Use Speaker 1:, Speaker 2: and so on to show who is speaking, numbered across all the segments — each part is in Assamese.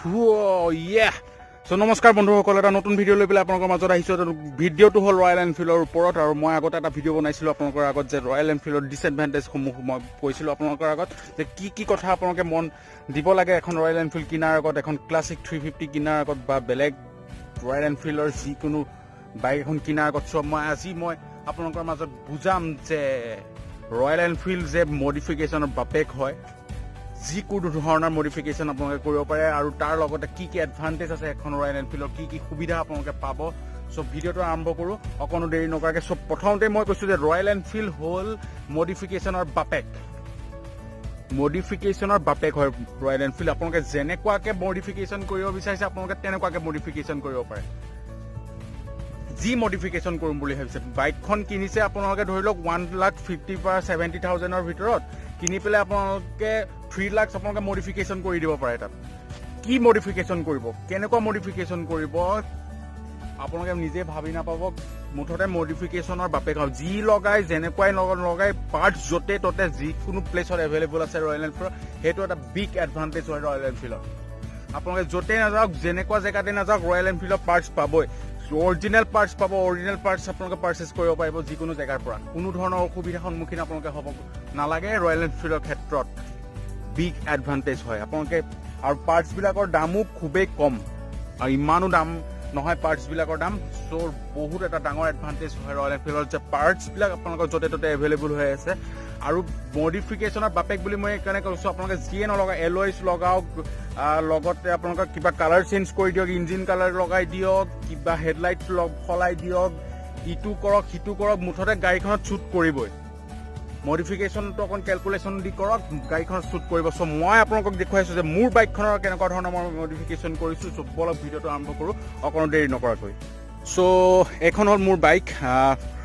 Speaker 1: So নমস্কাৰ বন্ধুসকল, এটা নতুন ভিডিঅ' লৈ পেলাই আপোনালোকৰ মাজত আহিছোঁ। ভিডিঅ'টো হ'ল ৰয়েল এনফিল্ডৰ ওপৰত, আৰু মই আগতে এটা ভিডিঅ' বনাইছিলোঁ আপোনালোকৰ আগত যে ৰয়েল এনফিল্ডৰ ডিছএডভান্টেজসমূহ মই কৈছিলোঁ আপোনালোকৰ আগত, যে কি কথা আপোনালোকে মন দিব লাগে এখন ৰয়েল এনফিল্ড কিনাৰ আগত, এখন ক্লাছিক 350 কিনাৰ আগত, বা বেলেগ ৰয়েল এনফিল্ডৰ যিকোনো বাইক এখন কিনাৰ আগত। চ' আজি মই আপোনালোকৰ মাজত বুজাম যে ৰয়েল এনফিল্ড যে মডিফিকেশ্যনৰ বাপেক হয়, যিকোনো ধৰণৰ মডিফিকেশ্যন আপোনালোকে কৰিব পাৰে, আৰু তাৰ লগতে কি এডভান্টেজ আছে এখন ৰয়েল এনফিল্ডৰ, কি সুবিধা আপোনালোকে পাব। চ' ভিডিঅ'টো আৰম্ভ কৰোঁ অকণো দেৰি নকৰাকৈ। চ' প্ৰথমতে মই কৈছোঁ যে ৰয়েল এনফিল্ড হ'ল মডিফিকেশ্যনৰ বাপেক। মডিফিকেশ্যনৰ বাপেক হয় ৰয়েল এনফিল্ড। আপোনালোকে যেনেকুৱাকৈ মডিফিকেশ্যন কৰিব বিচাৰিছে আপোনালোকে তেনেকুৱাকৈ মডিফিকেশ্যন কৰিব পাৰে। যি মডিফিকেশ্যন কৰিম বুলি ভাবিছে, বাইকখন কিনিছে আপোনালোকে ধৰি লওক 1,50,000 ভিতৰত কিনি পেলাই আপোনালোকে 3 লাখ আপোনালোকে মডিফিকেশ্যন কৰি দিব পাৰে। তাত কি মডিফিকেশ্যন কৰিব, কেনেকুৱা মডিফিকেশ্যন কৰিব আপোনালোকে নিজে ভাবি নাপাব। মুঠতে মডিফিকেশ্যনৰ বাপেক হয়। যি লগাই যেনেকুৱাই লগাই পাৰ্টছ য'তে ত'তে যিকোনো প্লেচত এভেইলেবল আছে ৰয়েল এনফিল্ডৰ, সেইটো এটা বিগ এডভান্টেজ হয় ৰয়েল এনফিল্ডৰ। আপোনালোকে য'তে নাযাওক, যেনেকুৱা জেগাতে নাযাওক, ৰয়েল এনফিল্ডৰ পাৰ্টছ পাবই। অৰিজিনেল পাৰ্টছ পাব, অৰিজিনেল পাৰ্টছ আপোনালোকে পাৰ্চেছ কৰিব পাৰিব যিকোনো জেগাৰ পৰা। কোনো ধৰণৰ অসুবিধাৰ সন্মুখীন আপোনালোকে হ'ব নালাগে। ৰয়েল এনফিল্ডৰ ক্ষেত্ৰত বিগ এডভান্টেজ হয় আপোনালোকে, আৰু পাৰ্টছবিলাকৰ দামো খুবেই কম, আৰু ইমানো দাম নহয় পাৰ্টছবিলাকৰ দাম। চ' বহুত এটা ডাঙৰ এডভান্টেজ হয় ৰয়েল এনফিল্ডৰ, যে পাৰ্টছবিলাক আপোনালোকৰ য'তে ত'তে এভেইলেবল হৈ আছে। আৰু মডিফিকেশ্যনৰ বাপেক বুলি মই সেইকাৰণে কৈছোঁ, আপোনালোকে যিয়ে নলগাওক, এলইজ লগাওক, লগতে আপোনালোকৰ কিবা কালাৰ চেঞ্জ কৰি দিয়ক, ইঞ্জিন কালাৰ লগাই দিয়ক, কিবা হেডলাইট সলাই দিয়ক, ইটো কৰক সিটো কৰক, মুঠতে গাড়ীখনত শ্বুট কৰিবই। মডিফিকেশ্যনটো অকণ কেলকুলেশ্যন দি কৰক, গাড়ীখনত শ্বুট কৰিব। চ' মই আপোনালোকক দেখুৱাইছোঁ যে মোৰ বাইকখনৰ কেনেকুৱা ধৰণৰ মই মডিফিকেশ্যন কৰিছোঁ। চ' বলক ভিডিঅ'টো আৰম্ভ কৰোঁ অকণো দেৰি নকৰাকৈ। চ' এইখন হ'ল মোৰ বাইক,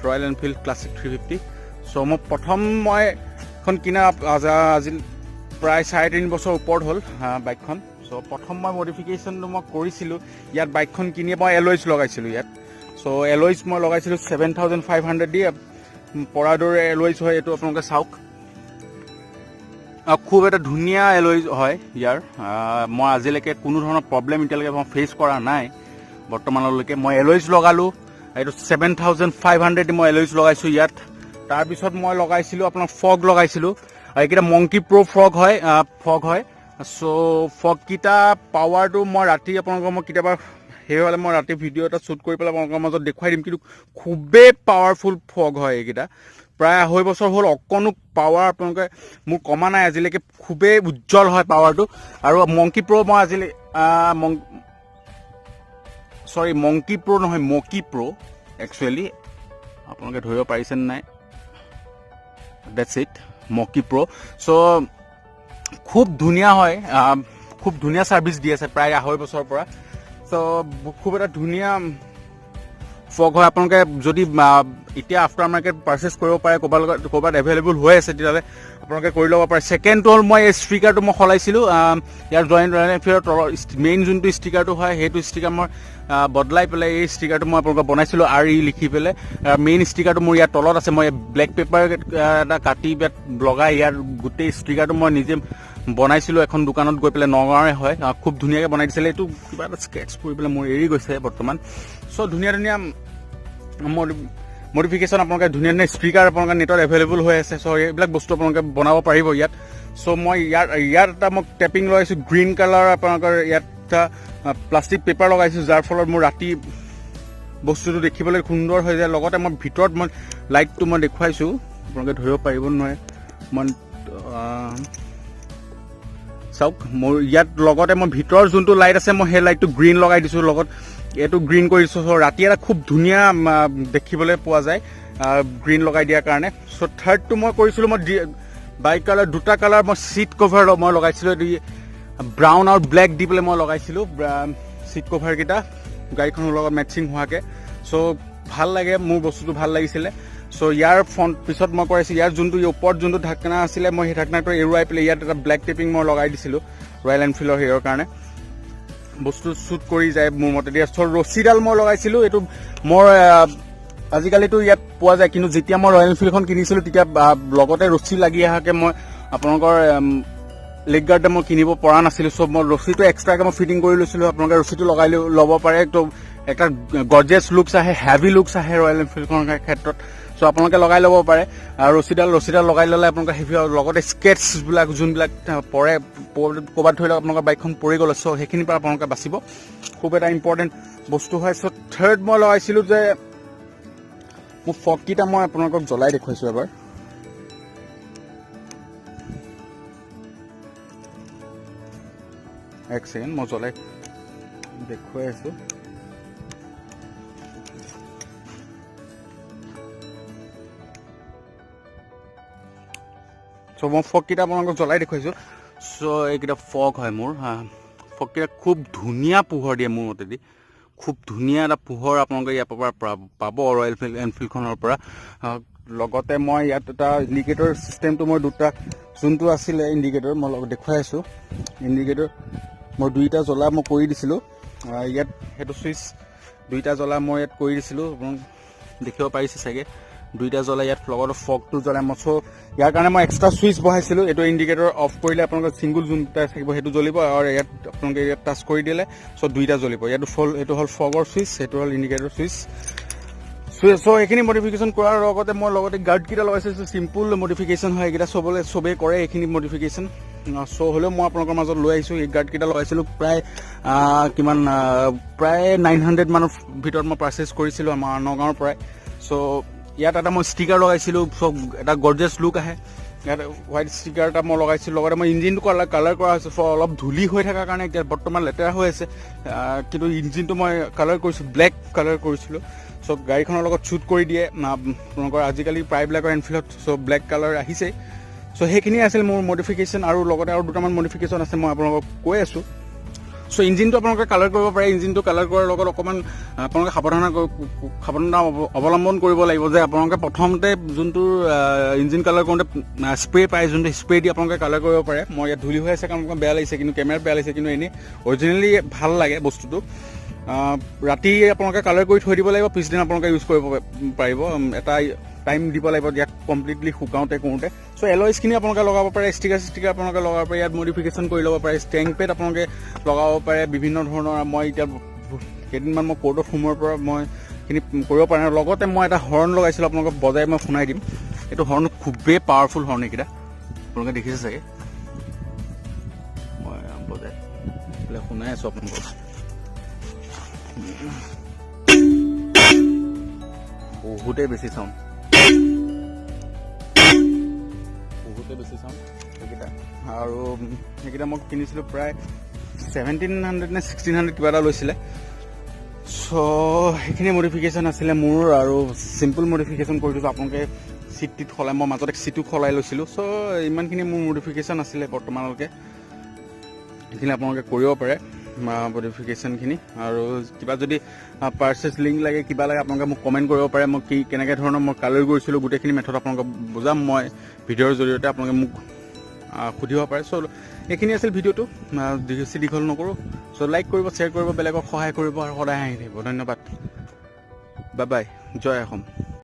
Speaker 1: ৰয়েল এনফিল্ড ক্লাছিক 350। চ' মই এখন কিনা আজি প্ৰায় 3.5 বছৰ ওপৰত হ'ল বাইকখন। চ' প্ৰথম মই মডিফিকেশ্যনটো মই কৰিছিলোঁ ইয়াত, বাইকখন কিনিয়ে মই এলইজ লগাইছিলোঁ ইয়াত। চ' এলইজ মই লগাইছিলোঁ 7,500 দি, পৰাদৰ এলইজ হয় এইটো, আপোনালোকে চাওক। খুব এটা ধুনীয়া এলইজ হয় ইয়াৰ। মই আজিলৈকে কোনো ধৰণৰ প্ৰব্লেম এতিয়ালৈকে মই ফেচ কৰা নাই বৰ্তমানলৈকে। মই এলইজ লগালোঁ, এইটো 7,500 দি মই এলইজ লগাইছোঁ ইয়াত। তাৰপিছত মই লগাইছিলোঁ আপোনাৰ ফগ লগাইছিলোঁ, এইকেইটা মংকি প্ৰ' ফগ হয়। চ' ফগকেইটা পাৱাৰটো মই ৰাতি আপোনালোকৰ মই কেতিয়াবা সেই হ'লে মই ৰাতি ভিডিঅ' এটা শ্বুট কৰি পেলাই আপোনালোকৰ মাজত দেখুৱাই দিম, কিন্তু খুবেই পাৱাৰফুল ফগ হয় এইকেইটা। প্ৰায় 2.5 বছৰ হ'ল, অকণো পাৱাৰ আপোনালোকে মোৰ কমা নাই আজিলৈকে, খুবেই উজ্জ্বল হয় পাৱাৰটো। আৰু মংকি প্ৰ' মই আজিলৈকে মংকি প্ৰ' নহয়, মকি প্ৰ' একচুৱেলি, আপোনালোকে ধৰিব পাৰিছেনে নাই, ডেটছ ইট, মকি প্ৰ'। চ' খুব ধুনীয়া হয়, খুব ধুনীয়া ছাৰ্ভিচ দি আছে প্ৰায় 2.5 বছৰৰ পৰা। চ' খুব এটা ধুনীয়া ফগ হয়। আপোনালোকে যদি এতিয়া আফটাৰ মাৰ্কেট পাৰ্চেছ কৰিব পাৰে, ক'ৰবাত এভেইলেবল হৈ আছে, তেতিয়াহ'লে আপোনালোকে কৰি ল'ব পাৰে। ছেকেণ্ডটো হ'ল মই এই ষ্টিকাৰটো মই সলাইছিলোঁ ইয়াৰ ৰয়েল এনফিল্ডৰ তলৰ মেইন যোনটো ষ্টিকাৰটো হয়, সেইটো ষ্টিকাৰ মই বদলাই পেলাই এই ষ্টিকাৰটো মই আপোনালোকক বনাইছিলোঁ RE লিখি পেলাই। মেইন ষ্টিকাৰটো মোৰ ইয়াৰ তলত আছে। মই ব্লেক পেপাৰ এটা কাটি লগাই ইয়াৰ গোটেই ষ্টিকাৰটো মই নিজে বনাইছিলোঁ এখন দোকানত গৈ পেলাই, নগাঁৱৰে হয়, খুব ধুনীয়াকৈ বনাই দিছিলে। এইটো কিবা এটা স্কেটছ কৰি পেলাই মোৰ এৰি গৈছে বৰ্তমান। চ' ধুনীয়া মডিফিকেশ্যন আপোনালোকে, ধুনীয়া স্পিকাৰ আপোনালোকে নেটত এভেইলেবল হৈ আছে। চ' এইবিলাক বস্তু আপোনালোকে বনাব পাৰিব ইয়াত। চ' মই ইয়াত এটা মই টেপিং লগাইছোঁ গ্ৰীণ কালাৰ, আপোনালোকৰ ইয়াত এটা প্লাষ্টিক পেপাৰ লগাইছোঁ, যাৰ ফলত মোৰ ৰাতি বস্তুটো দেখিবলৈ সুন্দৰ হৈ যায়। লগতে মই ভিতৰত মই লাইটটো মই দেখুৱাইছোঁ, আপোনালোকে ধৰিব পাৰিব নোৱাৰে। মই চাওক, মোৰ ইয়াত লগতে মই ভিতৰৰ যোনটো লাইট আছে মই সেই লাইটটো গ্ৰীণ লগাই দিছোঁ, লগত এইটো গ্ৰীণ কৰি দিছোঁ। চ' ৰাতি এটা খুব ধুনীয়া দেখিবলৈ পোৱা যায় গ্ৰীণ লগাই দিয়াৰ কাৰণে। চ' থাৰ্ডটো মই কৰিছিলোঁ, মই বাইক কালাৰ দুটা কালাৰ মই ছিট কভাৰ মই লগাইছিলোঁ, ব্ৰাউন আৰু ব্লেক দি পেলাই মই লগাইছিলোঁ ছিট কভাৰকেইটা গাড়ীখনৰ লগত মেটচিং হোৱাকৈ। চ' ভাল লাগে, মোৰ বস্তুটো ভাল লাগিছিলে। চ' ইয়াৰ পিছত মই কৰাইছোঁ ইয়াৰ যোনটো ওপৰত যোনটো ঢাকনা আছিলে, মই সেই ঢাকনাটো এৰুৱাই পেলাই ইয়াত এটা ব্লেক টেপিং মই লগাই দিছিলোঁ ৰয়েল এনফিল্ডৰ হেৰিয়ৰ কাৰণে। বস্তু শ্বুট কৰি যায় মোৰ মতে দিয়া। চ' ৰছীডাল মই লগাইছিলোঁ, এইটো মোৰ আজিকালিতো ইয়াত পোৱা যায়, কিন্তু যেতিয়া মই ৰয়েল এনফিল্ডখন কিনিছিলোঁ তেতিয়া লগতে ৰছী লাগি অহাকৈ মই আপোনালোকৰ লেগ গাৰ্ড মই কিনিব পৰা নাছিলোঁ, চ' মই ৰছীটো এক্সট্ৰাকৈ মই ফিটিং কৰি লৈছিলোঁ। আপোনালোকে ৰছীটো লগাই ল'ব পাৰে, তো এটা গৰ্জিয়াছ লুকছ আহে, হেভি লুকছ আহে ৰয়েল এনফিল্ডখনৰ ক্ষেত্ৰত। চ' আপোনালোকে লগাই ল'ব পাৰে। আৰু ৰছীডাল লগাই ল'লে আপোনালোকে হেভি, লগতে স্কেটছবিলাক যোনবিলাক পৰে, ক'ৰবাত ধৰি লওক আপোনালোকৰ বাইকখন পৰি গ'লে, চ' সেইখিনিৰ পৰা আপোনালোকে বাচিব। খুব এটা ইম্পৰ্টেণ্ট বস্তু হয়। চ' থাৰ্ড মই লগাইছিলোঁ যে মোৰ ফগকেইটা মই আপোনালোকক জ্বলাই দেখুৱাইছোঁ এবাৰ। এক ছেকেণ্ড, মই জ্বলাই দেখুৱাই আছোঁ। চ' মই ফগকেইটা আপোনালোকক জ্বলাই দেখুৱাইছোঁ। চ' এইকেইটা ফগ হয় মোৰ। ফগকেইটা খুব ধুনীয়া পোহৰ দিয়ে মোৰ মতেদি, খুব ধুনীয়া এটা পোহৰ আপোনালোকে ইয়াৰ পৰা পাব ৰয়েল এনফিল্ডখনৰ পৰা। লগতে মই ইয়াত এটা ইণ্ডিকেটৰ ছিষ্টেমটো মই দুটা যোনটো আছিলে ইণ্ডিকেটৰ মই দেখুৱাই আছোঁ। ইণ্ডিকেটৰ মই দুইটা জ্বলা মই কৰি দিছিলোঁ ইয়াত, সেইটো চুইচ দুইটা জ্বলা মই ইয়াত কৰি দিছিলোঁ, আপোনালোক দেখিব পাৰিছে চাগে। দুইটা জ্বলাই ইয়াত লগতে ফগটো জ্বলাই মই, চ' ইয়াৰ কাৰণে মই এক্সট্ৰা চুইচ বহাইছিলোঁ। এইটো ইণ্ডিকেটৰ অফ কৰিলে আপোনালোকৰ ছিংগুল যোনটা থাকিব সেইটো জ্বলিব, আৰু ইয়াত আপোনালোকে ইয়াত টাচ কৰি দিলে চ' দুইটা জ্বলিব। এইটো হ'ল ফগৰ চুইচ, সেইটো হ'ল ইণ্ডিকেটৰ চুইচ। চ' এইখিনি মডিফিকেশ্যন কৰাৰ লগতে মই গাৰ্ডকেইটা লগাইছোঁ। চিম্পুল মডিফিকেশ্যন হয় এইকেইটা, চবেই কৰে এইখিনি মডিফিকেশ্যন। চ' হ'লেও মই আপোনালোকৰ মাজত লৈ আহিছোঁ। এই গাৰ্ডকেইটা লগাইছিলোঁ প্ৰায় 900 মানৰ ভিতৰত মই পাৰ্চেছ কৰিছিলোঁ আমাৰ নগাঁৱৰ পৰাই। চ' ইয়াত এটা মই ষ্টিকাৰ লগাইছিলোঁ, চব এটা গৰ্জিয়াছ লুক আহে। ইয়াত হোৱাইট ষ্টিকাৰ এটা মই লগাইছিলোঁ। লগতে মই ইঞ্জিনটো কালাৰ কৰা হৈছে, চ' অলপ ধূলি হৈ থকাৰ কাৰণে এতিয়া বৰ্তমান লেতেৰা হৈ আছে, কিন্তু ইঞ্জিনটো মই কালাৰ কৰিছোঁ, ব্লেক কালাৰ কৰিছিলোঁ। চ' গাড়ীখনৰ লগত শ্বুট কৰি দিয়ে আপোনালোকৰ আজিকালি প্ৰায়বিলাকৰ এনফিল্ডত, চ' ব্লেক কালাৰ আহিছে। চ' সেইখিনি আছিল মোৰ মডিফিকেশ্যন, আৰু লগতে আৰু দুটামান মডিফিকেশ্যন আছে মই আপোনালোকক কৈ আছোঁ। চ' ইঞ্জিনটো আপোনালোকে কালাৰ কৰিব পাৰে। ইঞ্জিনটো কালাৰ কৰাৰ লগত অকণমান আপোনালোকে সাৱধানতা অৱলম্বন কৰিব লাগিব যে আপোনালোকে প্ৰথমতে যোনটো ইঞ্জিন কালাৰ কৰোঁতে স্প্ৰে পায়, যোনটো স্প্ৰে দি আপোনালোকে কালাৰ কৰিব পাৰে। মই ইয়াত ধূলি হৈ আছে কাৰণ অকণমান বেয়া লাগিছে, কিন্তু কেমেৰাত বেয়া লাগিছে, কিন্তু এনেই অৰিজিনেলি ভাল লাগে বস্তুটো। ৰাতি আপোনালোকে কালাৰ কৰি থৈ দিব লাগিব, পিছদিনা আপোনালোকে ইউজ কৰিব পাৰিব। এটা টাইম দিব লাগিব ইয়াক কমপ্লিটলি শুকাওঁতে কৰোঁতে। চ' এলয়ছখিনি আপোনালোকে লগাব পাৰে, ষ্টিকাৰ আপোনালোকে লগাব পাৰে, ইয়াত মডিফিকেশ্যন কৰি ল'ব পাৰে, ষ্টেং পেড আপোনালোকে লগাব পাৰে বিভিন্ন ধৰণৰ। মই এতিয়া কেইদিনমান মই কোৰ্টত সোমোৱাৰ পৰা মই এইখিনি কৰিব পৰা নাই। লগতে মই এটা হৰ্ণ লগাইছিলোঁ, আপোনালোকক বজাই মই শুনাই দিম। এইটো হৰ্ণ খুবেই পাৱাৰফুল হৰ্ণ, এইকেইটা আপোনালোকে দেখিছে চাগে। মই বজাই পেলাই শুনাই আছোঁ আপোনালোকক। বহুতেই বেছি চাউণ্ড, সেইকেইটা। আৰু সেইকেইটা মই কিনিছিলোঁ প্ৰায় 1700 নে 1600 কিবা এটা লৈছিলে। চ' সেইখিনি মডিফিকেশ্যন আছিলে মোৰ, আৰু চিম্পুল মডিফিকেশ্যন কৰি দিছোঁ। আপোনালোকে চিট সলাই, মই মাজতে চিটো সলাই লৈছিলোঁ। চ' ইমানখিনি মোৰ মডিফিকেশ্যন আছিলে বৰ্তমানলৈকে। সেইখিনি আপোনালোকে কৰিব পাৰে মডিফিকেশ্যনখিনি। আৰু কিবা যদি পাৰ্চেছ লিংক লাগে, কিবা লাগে, আপোনালোকে মোক কমেণ্ট কৰিব পাৰে। মই কেনেকৈ ধৰণৰ মই কালাৰ কৰিছিলোঁ গোটেইখিনি মেথড আপোনালোকক বুজাম মই ভিডিঅ'ৰ জৰিয়তে, আপোনালোকে মোক সুধিব পাৰে। চ' এইখিনি আছিল ভিডিঅ'টো, বেছি দীঘল নকৰোঁ। চ' লাইক কৰিব, শ্বেয়াৰ কৰিব, বেলেগক সহায় কৰিব, আৰু সদায় হাঁহি থাকিব। ধন্যবাদ, বাই বাই, জয় অসম।